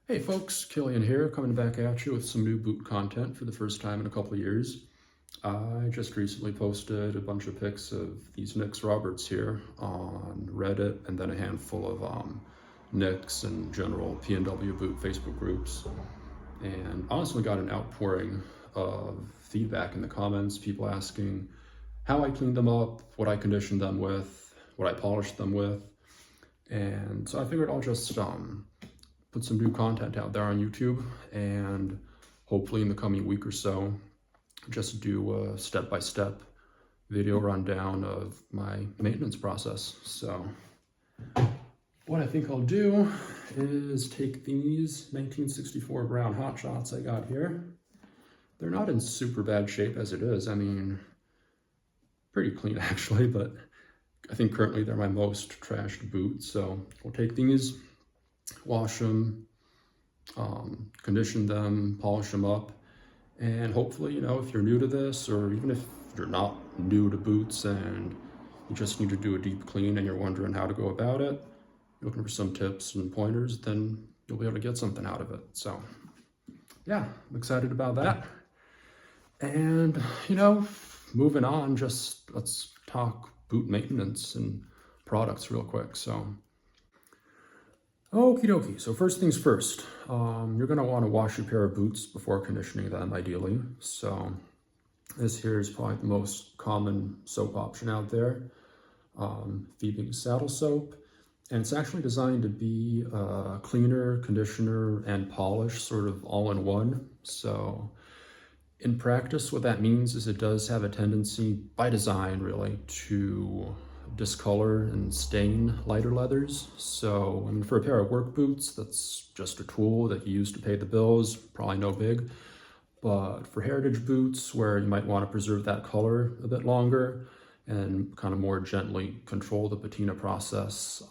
Hey folks, Killian here, coming back at you with some new boot content for the first time in a couple of years. I just recently posted a bunch of pics of these Nicks Roberts here on Reddit, and then a handful of Nicks and general PNW boot Facebook groups. And honestly got an outpouring of feedback in the comments, people asking how I cleaned them up, what I conditioned them with, what I polished them with. And so I figured I'll just put some new content out there on YouTube, and hopefully in the coming week or so, just do a step-by-step video rundown of my maintenance process. So what I think I'll do is take these 1964 brown Hot Shots I got here. They're not in super bad shape as it is. I mean, pretty clean actually, but I think currently they're my most trashed boot. So we'll take these, wash them, condition them, polish them up, and hopefully, if you're new to this, or even if you're not new to boots and you just need to do a deep clean and you're wondering how to go about it, you're looking for some tips and pointers, then you'll be able to get something out of it. So yeah, I'm excited about that. And moving on, just let's talk boot maintenance and products real quick. So okie dokie, so first things first, you're going to want to wash your pair of boots before conditioning them, ideally. So this here is probably the most common soap option out there, Phoebe saddle soap. And it's actually designed to be a cleaner, conditioner, and polish sort of all in one. So in practice, what that means is it does have a tendency, by design really, to discolor and stain lighter leathers. So, I mean, for a pair of work boots, that's just a tool that you use to pay the bills, probably no big. But for heritage boots, where you might want to preserve that color a bit longer and kind of more gently control the patina process,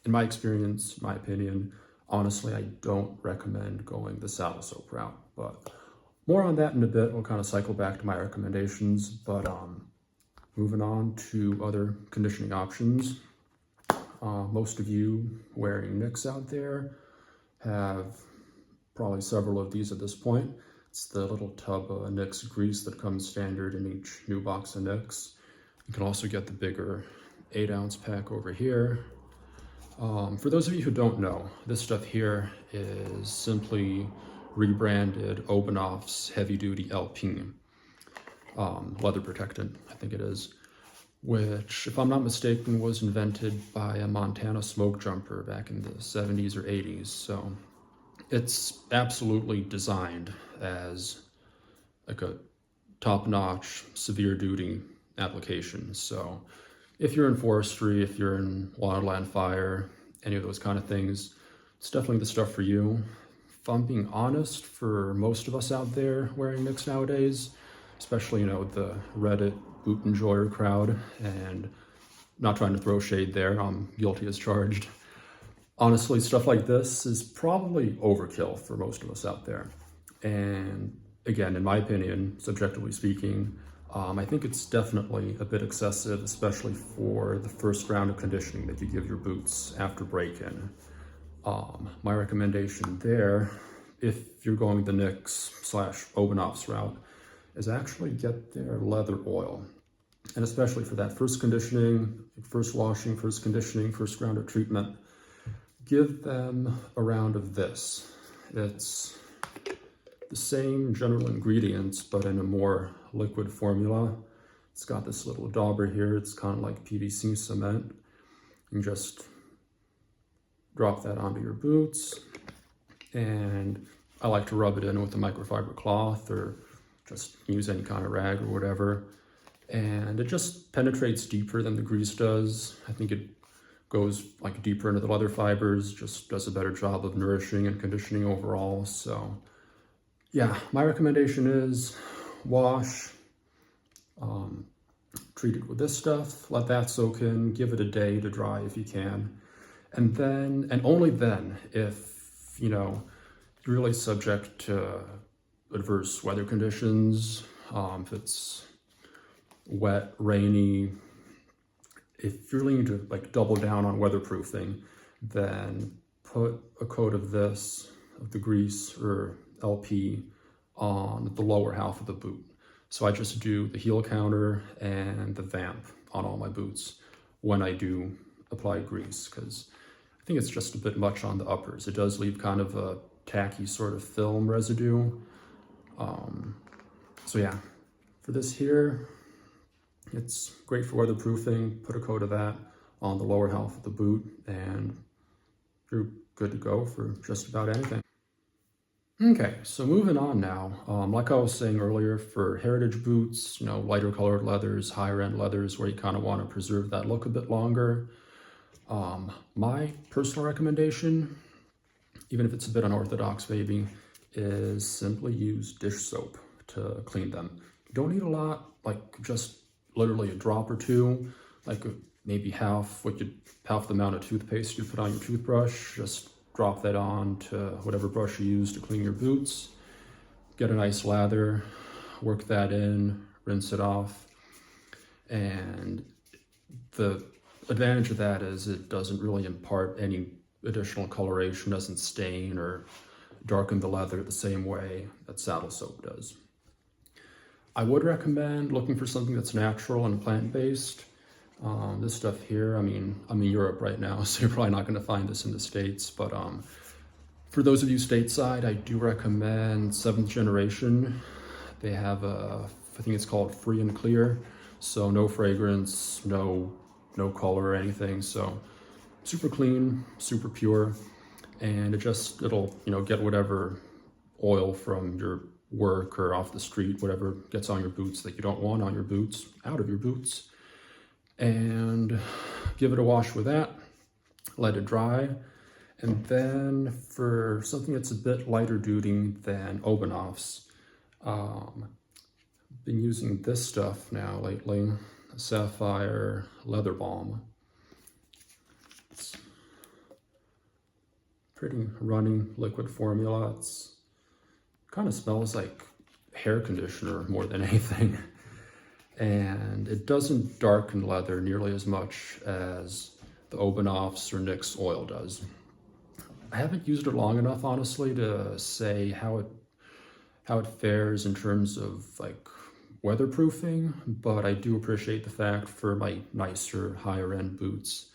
in my experience, in my opinion, honestly, I don't recommend going the saddle soap route. But more on that in a bit. We'll kind of cycle back to my recommendations, but moving on to other conditioning options. Most of you wearing Nicks out there have probably several of these at this point. It's the little tub of Nicks grease that comes standard in each new box of Nicks. You can also get the bigger 8-ounce pack over here. For those of you who don't know, this stuff here is simply rebranded Obanoff's Heavy Duty Alpine. Leather protected, I think it is, which, if I'm not mistaken, was invented by a Montana smoke jumper back in the 70s or 80s. So it's absolutely designed as like a top-notch, severe duty application. So if you're in forestry, if you're in wildland fire, any of those kind of things, it's definitely the stuff for you. If I'm being honest, for most of us out there wearing Nicks nowadays, especially, the Reddit boot enjoyer crowd, and not trying to throw shade there, I'm guilty as charged. Honestly, stuff like this is probably overkill for most of us out there. And again, in my opinion, subjectively speaking, I think it's definitely a bit excessive, especially for the first round of conditioning that you give your boots after break-in. My recommendation there, if you're going the Nicks/Obanoff's route, is actually get their leather oil. And especially for that first conditioning, first washing, first conditioning, first round of treatment, give them a round of this. It's the same general ingredients, but in a more liquid formula. It's got this little dauber here. It's kind of like PVC cement. You just drop that onto your boots. And I like to rub it in with a microfiber cloth, or just use any kind of rag or whatever. And it just penetrates deeper than the grease does. I think it goes like deeper into the leather fibers, just does a better job of nourishing and conditioning overall. So yeah, my recommendation is wash, treat it with this stuff, let that soak in, give it a day to dry if you can. And then, and only then, if, you're really subject to adverse weather conditions, if it's wet, rainy, if you're leaning to like double down on weatherproofing, then put a coat of this of the grease or LP on the lower half of the boot. So I just do the heel counter and the vamp on all my boots when I do apply grease, because I think it's just a bit much on the uppers. It does leave kind of a tacky sort of film residue. So yeah, for this here, it's great for weatherproofing. Put a coat of that on the lower half of the boot and you're good to go for just about anything. Okay, so moving on now. Like I was saying earlier, for heritage boots, you know, lighter colored leathers, higher end leathers, where you kind of want to preserve that look a bit longer. My personal recommendation, even if it's a bit unorthodox maybe, is simply use dish soap to clean them. You don't need a lot, like just literally a drop or two, like maybe half the amount of toothpaste you put on your toothbrush. Just drop that on to whatever brush you use to clean your boots. Get a nice lather, work that in, rinse it off. And the advantage of that is it doesn't really impart any additional coloration, doesn't stain or darken the leather the same way that saddle soap does. I would recommend looking for something that's natural and plant-based. This stuff here, I mean, I'm in Europe right now, so you're probably not going to find this in the States, but for those of you stateside, I do recommend 7th Generation. They have I think it's called Free and Clear, so no fragrance, no color or anything, so super clean, super pure, and it'll, you know, get whatever oil from your work or off the street, whatever gets on your boots that you don't want on your boots, out of your boots. And give it a wash with that, let it dry. And then for something that's a bit lighter duty than Oberknopf's, been using this stuff now lately, Sapphire Leather Balm. It's pretty runny liquid formula. It's kind of smells like hair conditioner more than anything. And it doesn't darken leather nearly as much as the Oberknopf's or Nick's oil does. I haven't used it long enough, honestly, to say how it fares in terms of like weatherproofing, but I do appreciate the fact for my nicer, higher end boots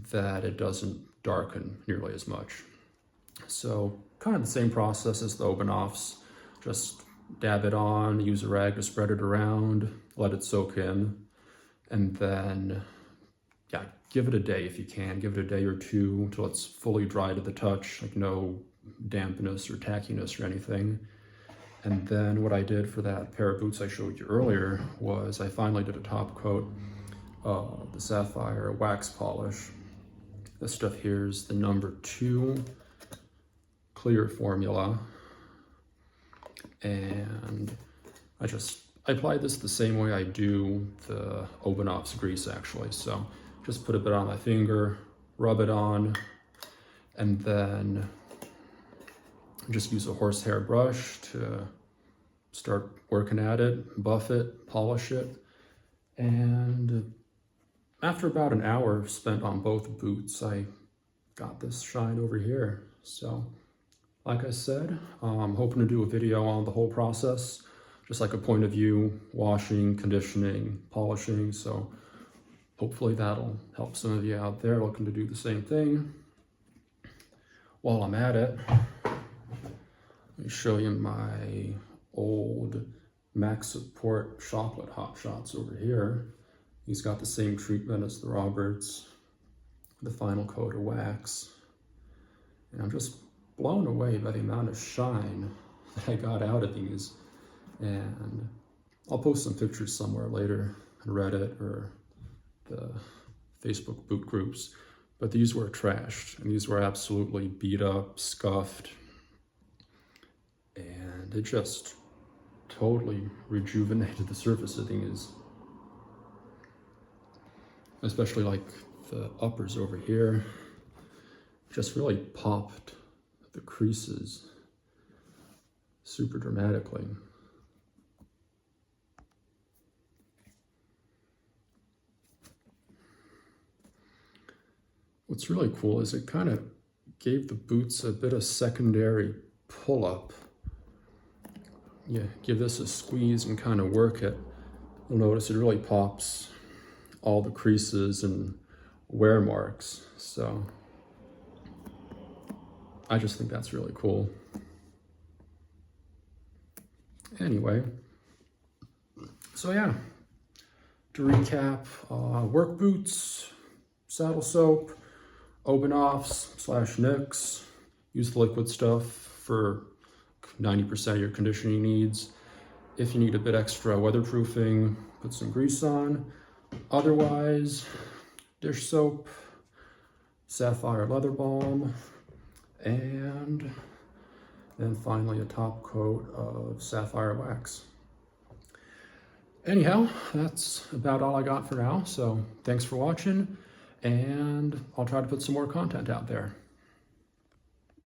that it doesn't darken nearly as much. So kind of the same process as the Oberknopf's, just dab it on, use a rag to spread it around, let it soak in, and then, yeah, give it a day if you can. Give it a day or two until it's fully dry to the touch, like no dampness or tackiness or anything. And then what I did for that pair of boots I showed you earlier was I finally did a top coat of the Sapphire wax polish. This stuff here is the number 2 clear formula. And I applied this the same way I do the Oberknopf's grease, actually. So just put a bit on my finger, rub it on, and then just use a horsehair brush to start working at it, buff it, polish it. And after about an hour spent on both boots, I got this shine over here. So like I said, I'm hoping to do a video on the whole process, just like a point of view, washing, conditioning, polishing. So hopefully that'll help some of you out there looking to do the same thing. While I'm at it, let me show you my old Max Support chocolate hot shots over here. He's got the same treatment as the Roberts, the final coat of wax. And I'm just blown away by the amount of shine that I got out of these. And I'll post some pictures somewhere later on Reddit or the Facebook boot groups. But these were trashed, and these were absolutely beat up, scuffed. And it just totally rejuvenated the surface of these. Especially like the uppers over here, just really popped the creases super dramatically. What's really cool is it kind of gave the boots a bit of secondary pull-up. Yeah, give this a squeeze and kind of work it. You'll notice it really pops all the creases and wear marks. So I just think that's really cool. Anyway, so yeah, to recap, work boots, saddle soap, open offs / nicks. Use the liquid stuff for 90% of your conditioning needs. If you need a bit extra weatherproofing, put some grease on. Otherwise, dish soap, sapphire leather balm, and then finally a top coat of sapphire wax. Anyhow, that's about all I got for now. So thanks for watching, and I'll try to put some more content out there.